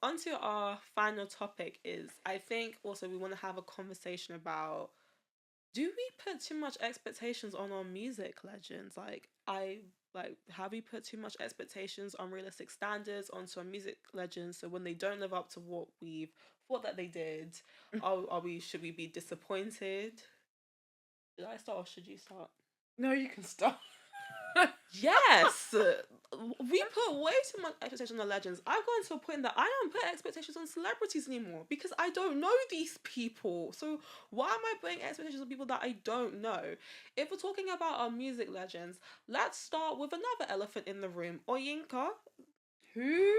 onto our final topic is, I think also we want to have a conversation about, do we put too much expectations on our music legends? Have we put too much expectations, unrealistic standards onto our music legends? So when they don't live up to what we've thought that they did, should we be disappointed? Should I start or should you start? No, you can start. Yes, we put way too much expectations on legends. I've gotten to a point that I don't put expectations on celebrities anymore because I don't know these people. So why am I putting expectations on people that I don't know? If we're talking about our music legends, let's start with another elephant in the room, Oyinka. Who?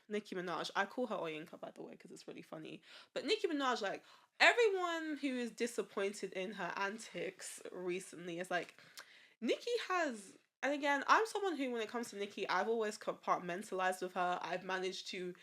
Nicki Minaj. I call her Oyinka, by the way, because it's really funny. But Nicki Minaj, like, everyone who is disappointed in her antics recently is like, Nicki has, and again, I'm someone who, when it comes to Nicki, I've always compartmentalized with her. I've managed to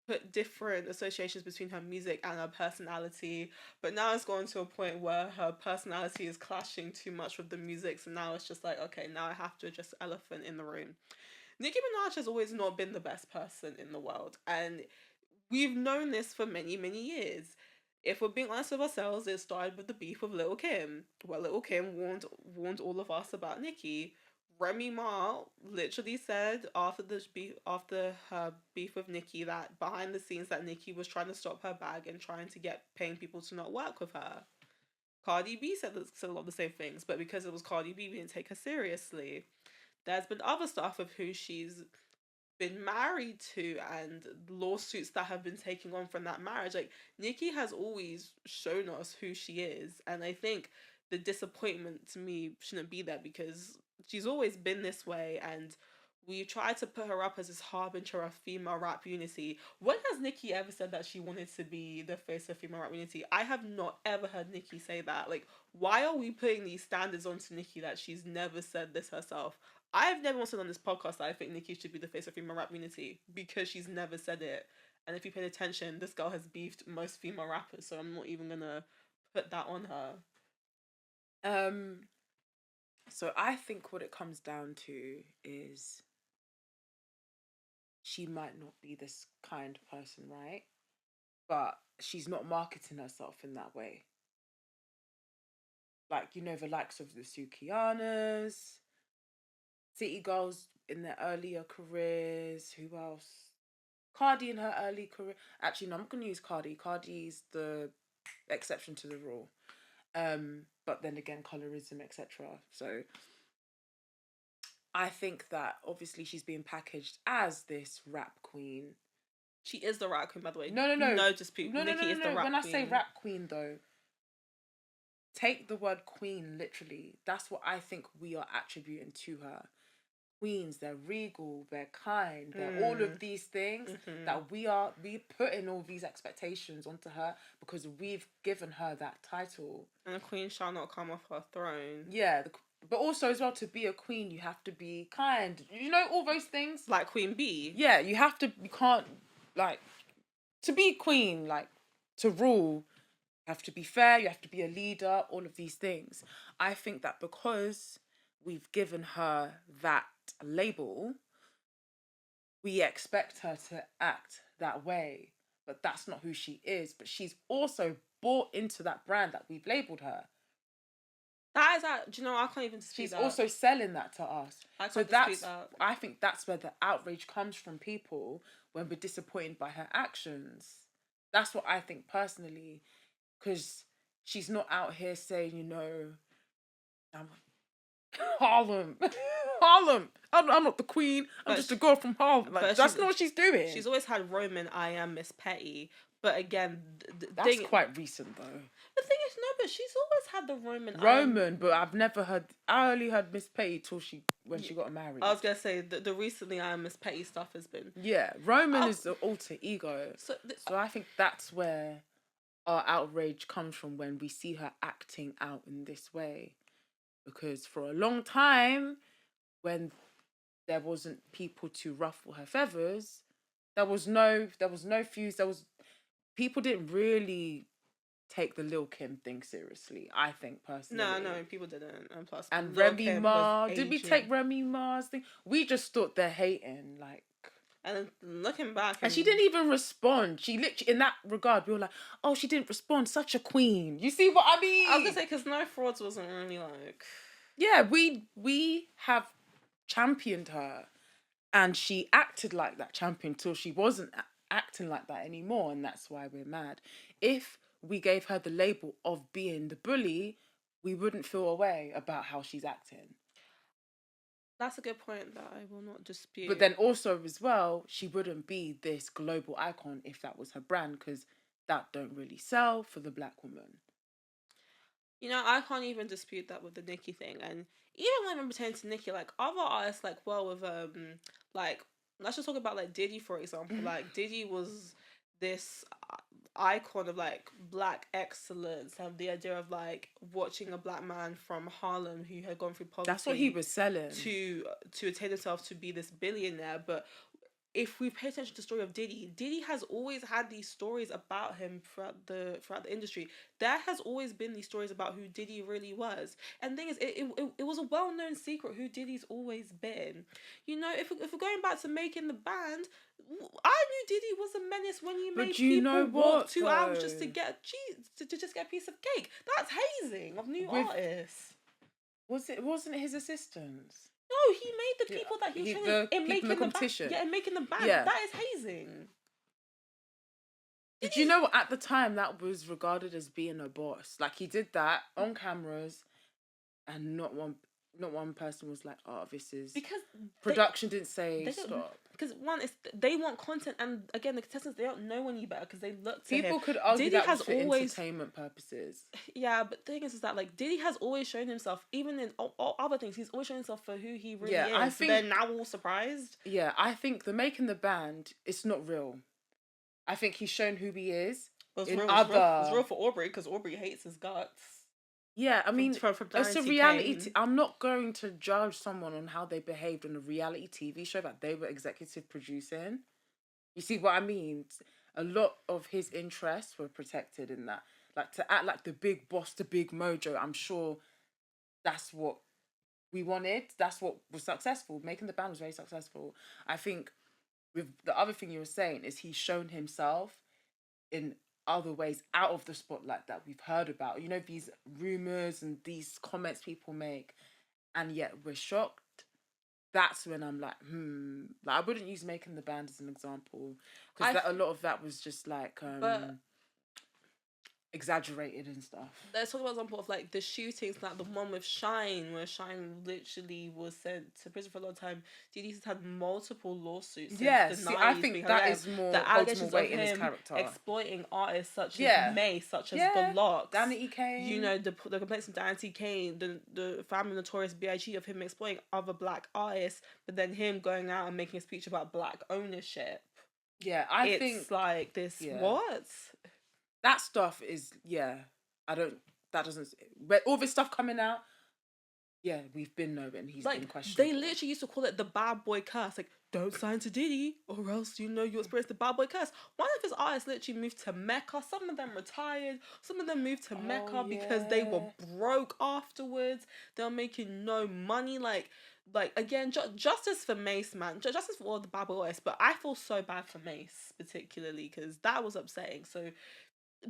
put different associations between her music and her personality, but now it's gone to a point where her personality is clashing too much with the music, so now it's just like, okay, now I have to address the elephant in the room. Nicki Minaj has always not been the best person in the world, and we've known this for many, many years. If we're being honest with ourselves, it started with the beef with Lil' Kim, where Lil' Kim warned all of us about Nicki. Remy Ma literally said after her beef with Nicki, that behind the scenes that Nicki was trying to stop her bag and trying to get paying people to not work with her. Cardi B said a lot of the same things, but because it was Cardi B, we didn't take her seriously. There's been other stuff of who she's been married to and lawsuits that have been taken on from that marriage. Like, Nicki has always shown us who she is, and I think the disappointment to me shouldn't be there because she's always been this way, and we tried to put her up as this harbinger of female rap unity. When has Nicki ever said that she wanted to be the face of female rap unity? I have not ever heard Nicki say that. Like, why are we putting these standards onto Nicki that she's never said this herself? I've never once said on this podcast that I think Nicki should be the face of female rap unity because she's never said it. And if you paid attention, this girl has beefed most female rappers, so I'm not even gonna put that on her. So I think what it comes down to is she might not be this kind person, right? But she's not marketing herself in that way. Like, you know, the likes of the Sukianas, City Girls in their earlier careers. Who else? Cardi in her early career. Actually, no, I'm not going to use Cardi. Cardi's the exception to the rule. But then again, colorism, etc. So I think that obviously she's being packaged as this rap queen. She is the rap queen, by the way. No. No, just people. Nicki is the rap queen. When I say rap queen, though, take the word queen literally. That's what I think we are attributing to her. Queens, they're regal, they're kind, they're all of these things that we put in all these expectations onto her because we've given her that title. And a queen shall not come off her throne. Yeah, but also as well, to be a queen, you have to be kind. You know, all those things. Like Queen Bee. Yeah, you can't, like, to be queen, like, to rule, you have to be fair, you have to be a leader, all of these things. I think that because we've given her that label, we expect her to act that way, but that's not who she is. But she's also bought into that brand that we've labeled her. That is that. Do you know? I can't even dispute that. She's also selling that to us. I can't dispute that. I think that's where the outrage comes from people when we're disappointed by her actions. That's what I think personally, because she's not out here saying, you know, I'm Harlem. I'm not the queen. I'm just a girl from Harlem. Like, that's not what she's doing. She's always had Roman, I am Miss Petty. But again, that's quite recent though. The thing is, no, but she's always had the Roman. But I've never heard. I only heard Miss Petty till she got married. I was gonna say the recently I am Miss Petty stuff has been. Yeah, Roman is the alter ego. So I think that's where our outrage comes from when we see her acting out in this way. Because for a long time, when there wasn't people to ruffle her feathers, there was no fuse. People didn't really take the Lil' Kim thing seriously, I think, personally. No, people didn't. And plus, and Remy Ma, did we take Remy Ma's thing? We just thought they're hating, like. And then looking back, and she didn't even respond. She literally, in that regard, we were like, oh, she didn't respond. Such a queen. You see what I mean? I was gonna say, because No Frauds wasn't really like. Yeah, we have championed her, and she acted like that champion till she wasn't acting like that anymore, and that's why we're mad. If we gave her the label of being the bully, we wouldn't feel a way about how she's acting. That's a good point that I will not dispute. But then also as well, she wouldn't be this global icon if that was her brand, because that don't really sell for the black woman. You know, I can't even dispute that with the Nicki thing. And even when I'm pertaining to Nicki, like other artists, like with like let's just talk about like Diddy, for example. Like Diddy was this icon of like black excellence, and the idea of like watching a black man from Harlem who had gone through poverty. That's what he was selling to attain himself to be this billionaire. But if we pay attention to the story of Diddy, Diddy has always had these stories about him throughout the industry. There has always been these stories about who Diddy really was. And the thing is, it was a well-known secret who Diddy's always been. You know, if we're going back to making the band, I knew Diddy was a menace when he made people walk 2 hours just to get to just get a piece of cake. That's hazing of new artists. Wasn't it his assistants? No, he made the people that he was training in making the competition. In making the band. Yeah. That is hazing. Did you know at the time that was regarded as being a boss? Like, he did that on cameras, and not one person was like, "Oh, this is," because production didn't say stop. Because one is they want content, and again, the contestants, they don't know any better because they look to people him. Could argue Diddy that has was for always entertainment purposes. Yeah, but the thing is that like Diddy has always shown himself, even in all other things, he's always shown himself for who he really is. I think they're now all surprised. Yeah, I think the making the band, it's not real. I think he's shown who he is. It's real for Aubrey, because Aubrey hates his guts. Yeah, I mean, it's a reality. I'm not going to judge someone on how they behaved on a reality TV show that they were executive producing. You see what I mean? A lot of his interests were protected in that. Like, to act like the big boss, the big mojo, I'm sure that's what we wanted. That's what was successful. Making the band was very successful. I think with the other thing you were saying is he's shown himself in other ways out of the spotlight that we've heard about. You know, these rumors and these comments people make, and yet we're shocked. That's when I'm like, Like, I wouldn't use making the band as an example, because a lot of that was just like exaggerated and stuff. Let's talk about an example of like the shootings, like the one with Shine, where Shine literally was sent to prison for a long time. Diddy's had multiple lawsuits. Yes, I think that is more the allegations weight of him in his character, exploiting artists such as May, such as The Lox, Danny Kane. You know, the complaints of Danny Kane, the family notorious B.I.G. of him exploiting other black artists, but then him going out and making a speech about black ownership. Yeah, it's like this. What? That stuff is, but all this stuff coming out, we've been knowing he's been questioned. They literally used to call it the bad boy curse. Like, don't sign to Diddy or else you experience the bad boy curse. One of his artists literally moved to Mecca. Some of them retired. Some of them moved to Mecca because they were broke afterwards. They were making no money. Like again, justice for Mace, man. Justice for all the bad boys. But I feel so bad for Mace, particularly, because that was upsetting. So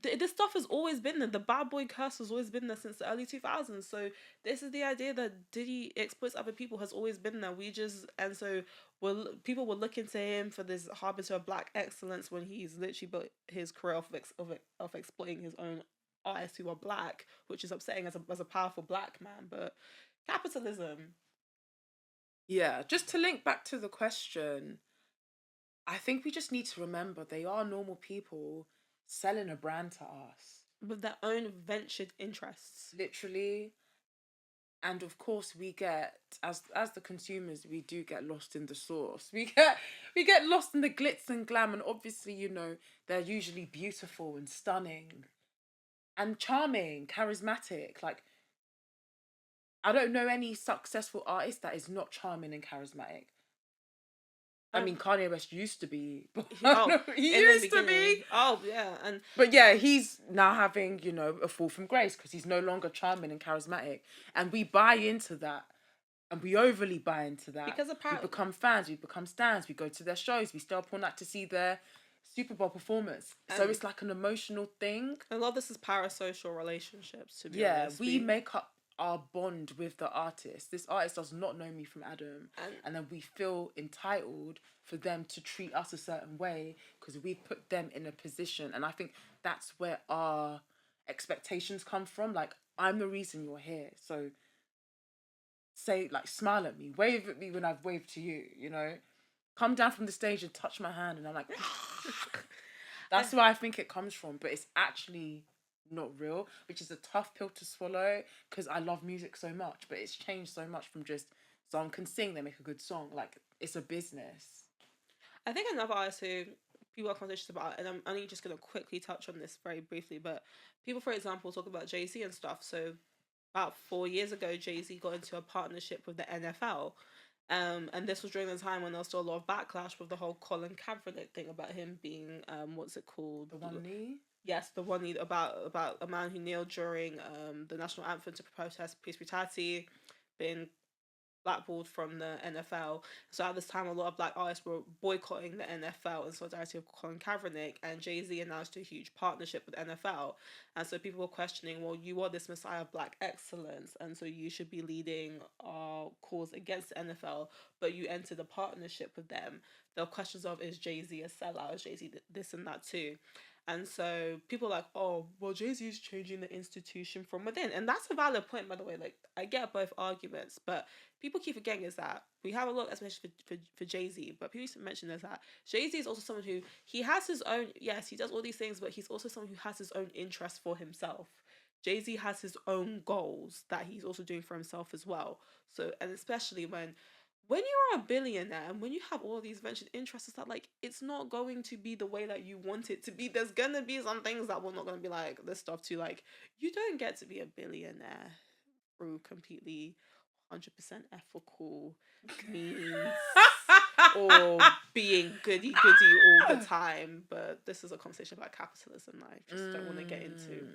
this stuff has always been there. The bad boy curse has always been there since the early 2000s. So this is the idea that Diddy exploits other people has always been there. People were looking to him for this harbinger of black excellence when he's literally built his career of exploiting his own artists who are black, which is upsetting as a powerful black man. But capitalism. Yeah, just to link back to the question, I think we just need to remember they are normal people selling a brand to us with their own ventured interests, literally. And of course, we get as the consumers, we do get lost in the sauce. We get lost in the glitz and glam, and obviously, they're usually beautiful and stunning, and charming, charismatic. Like, I don't know any successful artist that is not charming and charismatic. I mean, Kanye West used to be. He used to be. Oh, yeah. But yeah, he's now having, a fall from grace because he's no longer charming and charismatic. And we buy into that And we overly buy into that. Because apparently... we become fans, we become stans, we go to their shows, we stay up all night to see their Super Bowl performance. So it's like an emotional thing. A lot of this is parasocial relationships, to be honest. We make up our bond with the artist. This artist does not know me from Adam. And then we feel entitled for them to treat us a certain way because we put them in a position. And I think that's where our expectations come from. Like, I'm the reason you're here. So say, like, smile at me, wave at me when I've waved to you, you know? Come down from the stage and touch my hand and I'm like... That's where I think it comes from. But it's actually not real, which is a tough pill to swallow because I love music so much. But it's changed so much from just someone can sing, they make a good song. Like, it's a business. I think another artist who people have conversations about, and I'm only just going to quickly touch on this very briefly, but people, for example, talk about JayZ and stuff. So about 4 years ago, JayZ got into a partnership with the NFL. And this was during the time when there was still a lot of backlash with the whole _𝐂𝐎𝐍𝐶 thing about him being, what's it called? The one knee? Yes, the one knee, about a man who kneeled during the national anthem to protest police brutality, being blackballed from the NFL. So at this time, a lot of black artists were boycotting the NFL in solidarity with _𝐂𝐎𝐍𝐶, and JayZ announced a huge partnership with NFL. And so people were questioning, well, you are this messiah of black excellence, and so you should be leading our cause against the NFL, but you entered a partnership with them. There were questions of, is JayZ a sellout? Is JayZ this and that too? And so people are like, oh, well, JayZ is changing the institution from within. And that's a valid point, by the way. Like, I get both arguments, but people keep forgetting is that we have a lot of expectations for JayZ, but people used to mention is that JayZ is also someone who, he has his own, yes, he does all these things, but he's also someone who has his own interests for himself. JayZ has his own goals that he's also doing for himself as well. So, and especially when you're a billionaire and when you have all these ventured interests, it's that, like, it's not going to be the way that you want it to be. There's gonna be some things that we're not gonna be like this stuff too. Like, you don't get to be a billionaire through completely 100% ethical means or being goody all the time. But this is a conversation about capitalism that I just don't want to get into.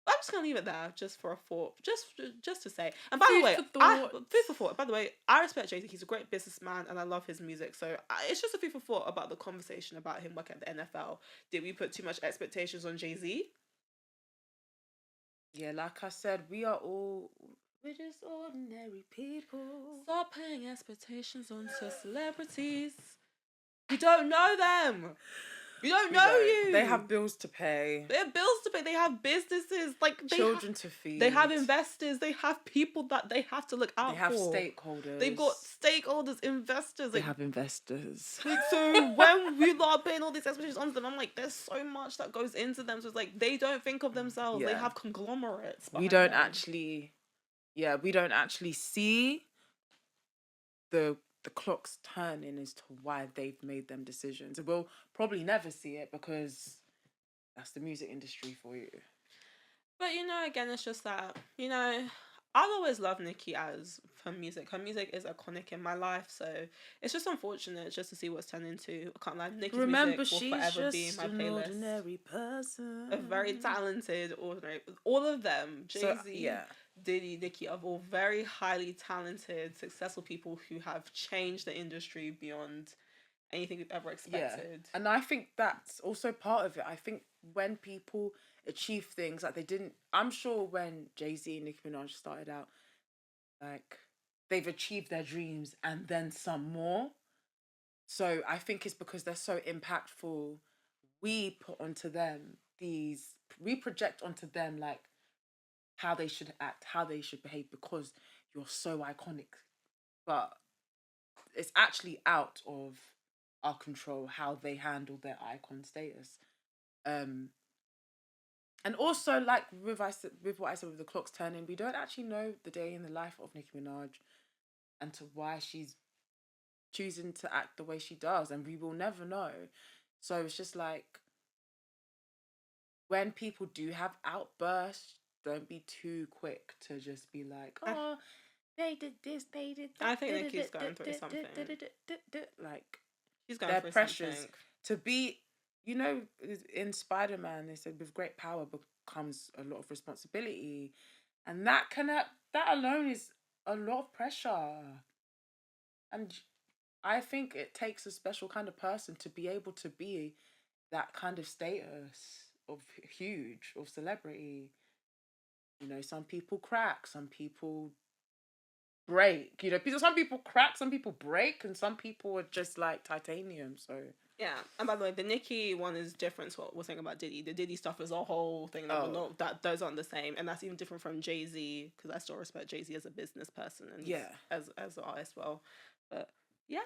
I'm just gonna leave it there, just for a thought, just to say. And by the way, food for thought. By the way, I respect JayZ. He's a great businessman, and I love his music. So it's just a food for thought about the conversation about him working at the NFL. Did we put too much expectations on JayZ? Yeah, like I said, we're just ordinary people. Stop putting expectations onto celebrities. We don't know them. We don't know you. They have bills to pay. They have bills to pay. They have businesses. Like, children to feed. They have investors. They have people that they have to look out for. They have stakeholders. They've got stakeholders, investors. They have investors. So when we are paying all these expectations on them, I'm like, there's so much that goes into them. So it's like, they don't think of themselves. Yeah. They have conglomerates. We don't actually see the clock's turning as to why they've made them decisions. And we'll probably never see it because that's the music industry for you. But, you know, again, it's just that, you know, I've always loved Nicki as her music. Her music is iconic in my life, so it's just unfortunate just to see what's turned into. I can't lie, Nicki's music will forever be in my playlist. An ordinary person. A very talented, ordinary. All of them, JayZ, Diddy, Nicki, are all very highly talented, successful people who have changed the industry beyond anything we've ever expected. Yeah. And I think that's also part of it. I think when people achieve things like they didn't, I'm sure when JayZ and Nicki Minaj started out, like, they've achieved their dreams and then some more. So I think it's because they're so impactful. We project onto them, like, how they should act, how they should behave because you're so iconic. But it's actually out of our control how they handle their icon status. And also, like with what I said with the clocks turning, we don't actually know the day in the life of Nicki Minaj and to why she's choosing to act the way she does, and we will never know. So it's just like, when people do have outbursts, don't be too quick to just be like, oh, they did this, they did that. I think Nicki's going through something. Like, she's going through something. To be, you know, in Spider-Man, they said with great power comes a lot of responsibility. And that alone is a lot of pressure. And I think it takes a special kind of person to be able to be that kind of status of huge, of celebrity. You know, some people crack, some people break. You know, some people crack, some people break, and some people are just like titanium. So yeah. And by the way, the Nicki one is different to what we're saying about Diddy. The Diddy stuff is a whole thing that that those aren't the same, and that's even different from JayZ, because I still respect JayZ as a business person and as an artist well. But yeah,